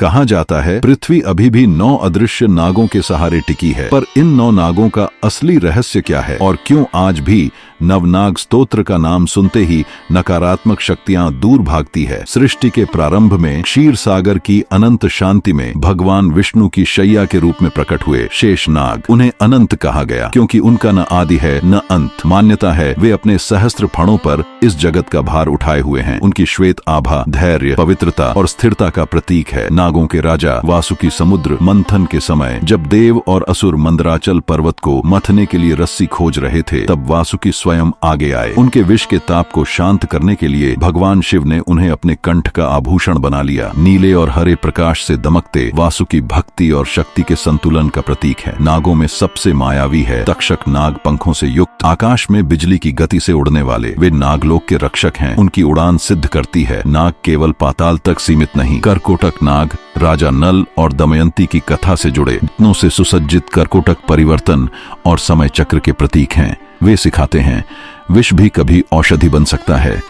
कहा जाता है पृथ्वी अभी भी 9 अदृश्य नागों के सहारे टिकी है, पर इन 9 नागों का असली रहस्य क्या है और क्यों आज भी नवनाग स्तोत्र का नाम सुनते ही नकारात्मक शक्तियां दूर भागती है। सृष्टि के प्रारंभ में क्षीर सागर की अनंत शांति में भगवान विष्णु की शैया के रूप में प्रकट हुए शेष नाग। उन्हें अनंत कहा गया क्योंकि उनका न आदि है न अंत। मान्यता है वे अपने सहस्त्र फणों पर इस जगत का भार उठाए हुए हैं। उनकी श्वेत आभा धैर्य, पवित्रता और स्थिरता का प्रतीक है। नागों के राजा वासुकी समुद्र मंथन के समय जब देव और असुर मंदराचल पर्वत को मथने के लिए रस्सी खोज रहे थे, तब वासुकी स्वयं आगे आए। उनके विष के ताप को शांत करने के लिए भगवान शिव ने उन्हें अपने कंठ का आभूषण बना लिया। नीले और हरे प्रकाश से दमकते वासुकी भक्ति और शक्ति के संतुलन का प्रतीक है। नागों में सबसे मायावी है तक्षक नाग, पंखों से युक्त, आकाश में बिजली की गति से उड़ने वाले। वे नागलोक के रक्षक हैं। उनकी उड़ान सिद्ध करती है नाग केवल पाताल तक सीमित नहीं। करकोटक नाग राजा नल और दमयंती की कथा से जुड़े रत्नों से सुसज्जित करकोटक परिवर्तन और समय चक्र के प्रतीक हैं। वे सिखाते हैं विष भी कभी औषधि बन सकता है।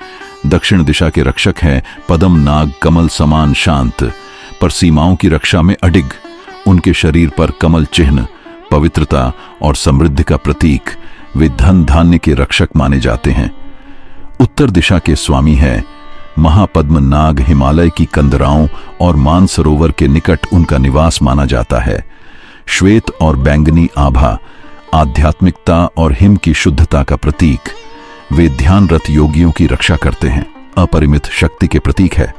दक्षिण दिशा के रक्षक हैं पद्म नाग, कमल समान शांत पर सीमाओं की रक्षा में अडिग। उनके शरीर पर कमल चिन्ह पवित्रता और समृद्धि का प्रतीक। वे धन धान्य के रक्षक माने जाते हैं। उत्तर दिशा के स्वामी है महापद्म नाग, हिमालय की कंदराओं और मानसरोवर के निकट उनका निवास माना जाता है। श्वेत और बैंगनी आभा आध्यात्मिकता और हिम की शुद्धता का प्रतीक। वे ध्यानरत योगियों की रक्षा करते हैं। अपरिमित शक्ति के प्रतीक है।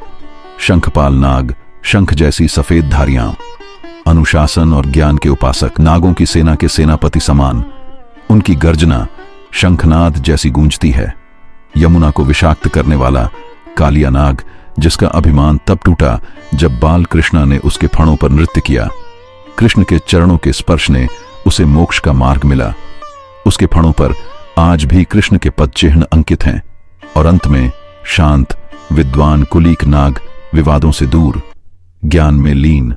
शंखपाल नाग, शंख जैसी सफेद धारियां, अनुशासन और ज्ञान के उपासक। नागों की सेना के सेनापति समान। उनकी गर्जना शंखनाद जैसी गूंजती है। यमुना को विषाक्त करने वाला कालिया नाग, जिसका अभिमान तब टूटा जब बाल कृष्णा ने उसके फणों पर नृत्य किया। कृष्ण के चरणों के स्पर्श ने उसे मोक्ष का मार्ग मिला। उसके फणों पर आज भी कृष्ण के पद चिन्ह अंकित हैं। और अंत में शांत विद्वान कुलीक नाग, विवादों से दूर, ज्ञान में लीन।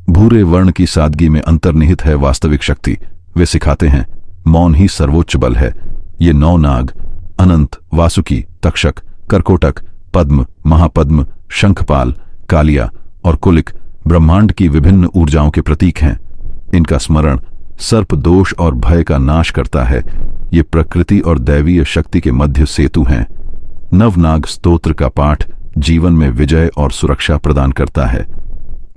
भूरे वर्ण की सादगी में अंतर्निहित है वास्तविक शक्ति। वे सिखाते हैं मौन ही सर्वोच्च बल है। ये 9 नाग अनंत, वासुकी, तक्षक, करकोटक, पद्म, महापद्म, शंखपाल, कालिया और कुलिक ब्रह्मांड की विभिन्न ऊर्जाओं के प्रतीक हैं। इनका स्मरण सर्प दोष और भय का नाश करता है। ये प्रकृति और दैवीय शक्ति के मध्य सेतु हैं। नवनाग स्तोत्र का पाठ जीवन में विजय और सुरक्षा प्रदान करता है।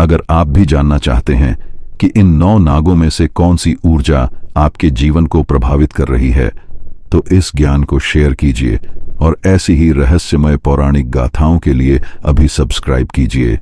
अगर आप भी जानना चाहते हैं कि इन 9 नागों में से कौन सी ऊर्जा आपके जीवन को प्रभावित कर रही है, तो इस ज्ञान को शेयर कीजिए और ऐसी ही रहस्यमय पौराणिक गाथाओं के लिए अभी सब्सक्राइब कीजिए।